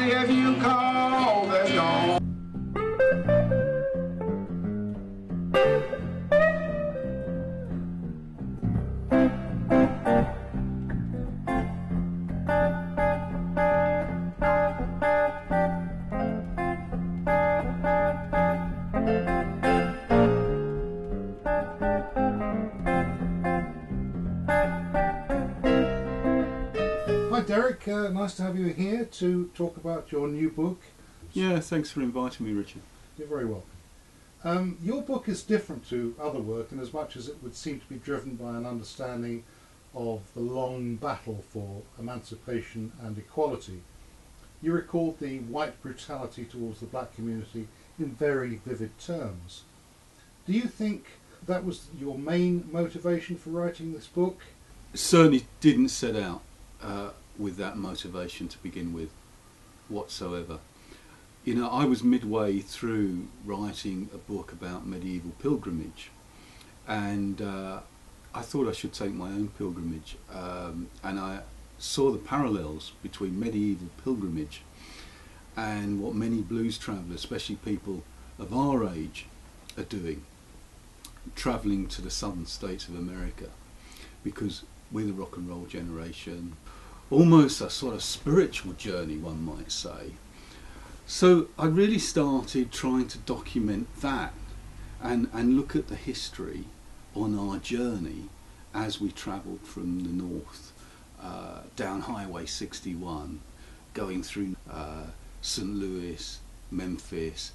many have you called that gone? Hi Derek, nice to have you here to talk about your new book. Yeah, thanks for inviting me, Richard. You're very welcome. Your book is different to other work in as much as it would seem to be driven by an understanding of the long battle for emancipation and equality. You recalled the white brutality towards the black community in very vivid terms. Do you think that was your main motivation for writing this book? It certainly didn't set out with that motivation to begin with whatsoever. You know, I was midway through writing a book about medieval pilgrimage, and I thought I should take my own pilgrimage, and I saw the parallels between medieval pilgrimage and what many blues travellers, especially people of our age, are doing, travelling to the southern states of America, because we're the rock and roll generation, almost a sort of spiritual journey, one might say. So I really started trying to document that and look at the history on our journey as we travelled from the north down Highway 61, going through St. Louis, Memphis,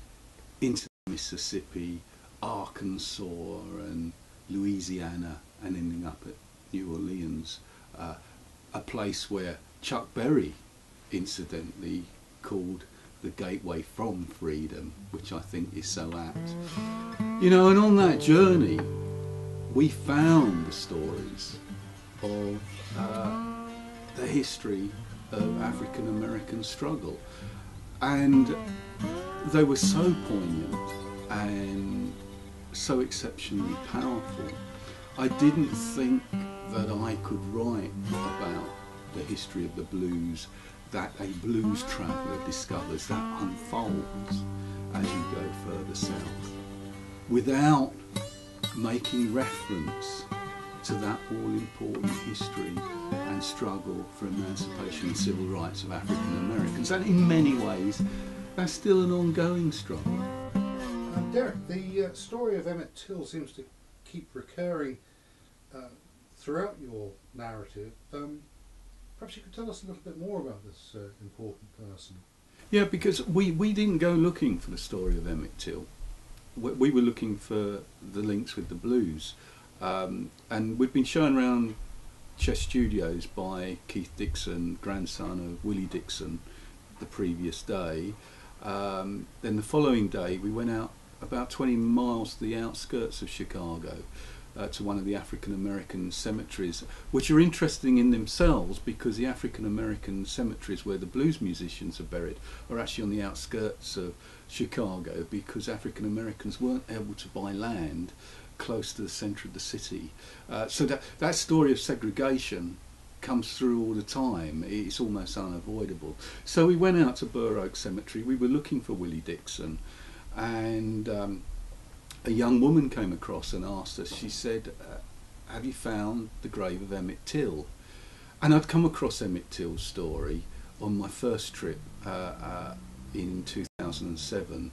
into Mississippi, Arkansas and Louisiana, and ending up at New Orleans, a place where Chuck Berry incidentally called the gateway from freedom, which I think is so apt. You know, and on that journey we found the stories of the history of African American struggle, and they were so poignant and so exceptionally powerful. I didn't think that I could write about the history of the blues that a blues traveller discovers, that unfolds as you go further south, without making reference to that all-important history and struggle for emancipation and civil rights of African Americans. And in many ways, that's still an ongoing struggle. Derek, the story of Emmett Till seems to keep recurring throughout your narrative. Perhaps you could tell us a little bit more about this important person. Yeah, because we didn't go looking for the story of Emmett Till. We were looking for the links with the blues. And we'd been shown around Chess Studios by Keith Dixon, grandson of Willie Dixon, the previous day. Then the following day we went out about 20 miles to the outskirts of Chicago, to one of the African American cemeteries, which are interesting in themselves because the African American cemeteries where the blues musicians are buried are actually on the outskirts of Chicago, because African Americans weren't able to buy land close to the centre of the city. So that story of segregation comes through all the time. It's almost unavoidable. So we went out to Burr Oak Cemetery. We were looking for Willie Dixon, and a young woman came across and asked us, she said, have you found the grave of Emmett Till? And I'd come across Emmett Till's story on my first trip in 2007.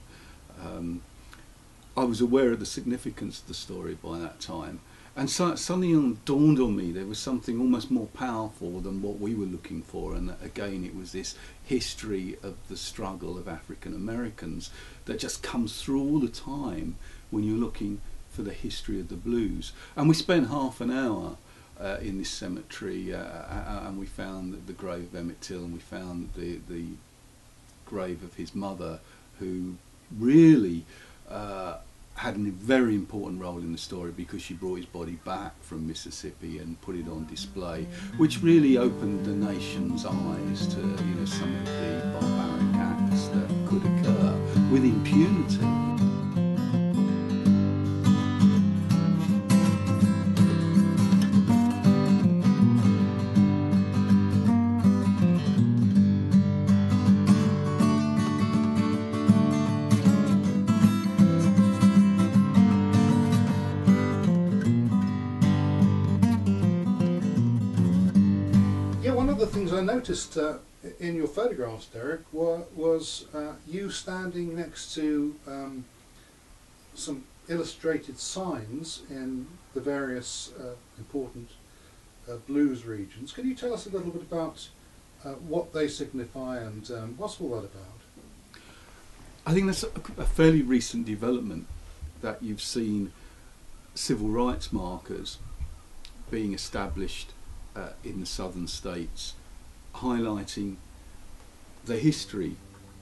I was aware of the significance of the story by that time, and suddenly dawned on me there was something almost more powerful than what we were looking for, and again it was this history of the struggle of African Americans that just comes through all the time when you're looking for the history of the blues. And we spent half an hour in this cemetery, and we found the grave of Emmett Till, and we found the grave of his mother, who really had a very important role in the story because she brought his body back from Mississippi and put it on display, which really opened the nation's eyes to, you know, some of the barbaric acts that could occur with impunity. noticed in your photographs, Derek, was you standing next to some illustrated signs in the various important blues regions. Can you tell us a little bit about what they signify and what's all that about? I think that's a fairly recent development, that you've seen civil rights markers being established in the southern states, highlighting the history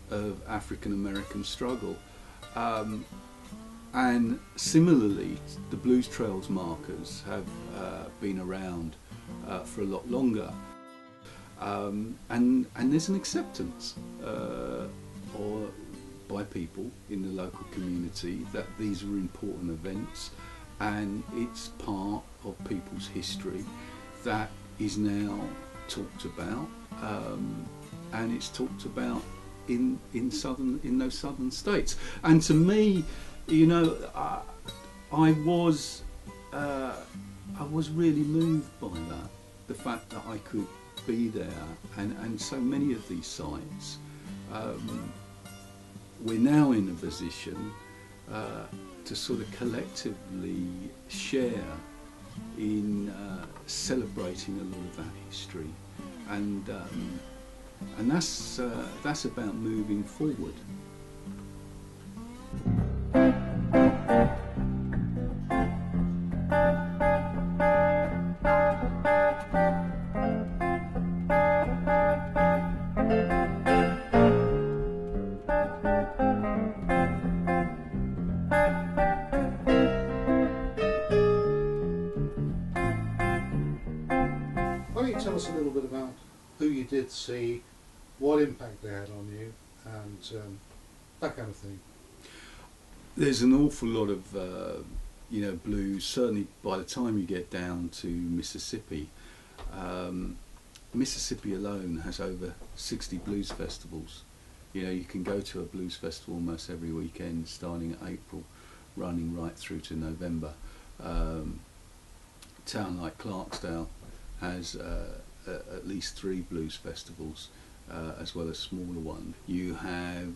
of African American struggle. And similarly, the Blues Trails markers have been around for a lot longer. And there's an acceptance or by people in the local community that these are important events, and it's part of people's history that is now talked about, and it's talked about in those southern states. And to me, you know, I was really moved by that, the fact that I could be there, and so many of these sites. We're now in a position to sort of collectively share in celebrating a lot of that history, and that's about moving forward. Why don't you tell us a little bit about who you did see, what impact they had on you, and that kind of thing? There's an awful lot of blues, certainly by the time you get down to Mississippi. Mississippi alone has over 60 blues festivals. You know, you can go to a blues festival almost every weekend, starting at April, running right through to November. A town like Clarksdale has at least 3 blues festivals, as well as smaller ones. You have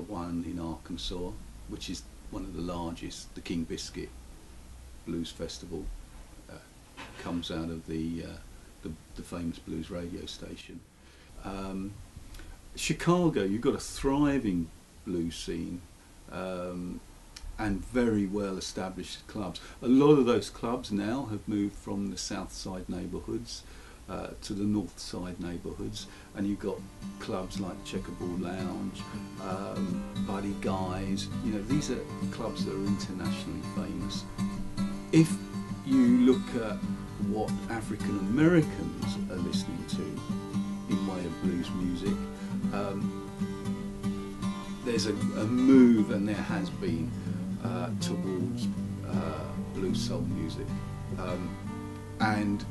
one in Arkansas, which is one of the largest, the King Biscuit Blues Festival. Comes out of the famous blues radio station. Chicago, you've got a thriving blues scene, and very well established clubs. A lot of those clubs now have moved from the south side neighbourhoods to the north side neighbourhoods, and you've got clubs like Checkerboard Lounge, Buddy Guy's. You know, these are clubs that are internationally famous. If you look at what African Americans are listening to in way of blues music, there's a move, and there has been, towards blues soul music, and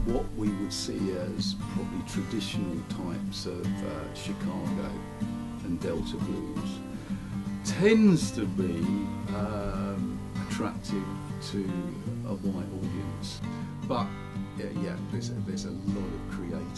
what we would see as probably traditional types of Chicago and Delta blues tends to be attractive to a white audience. But yeah, there's a lot of creative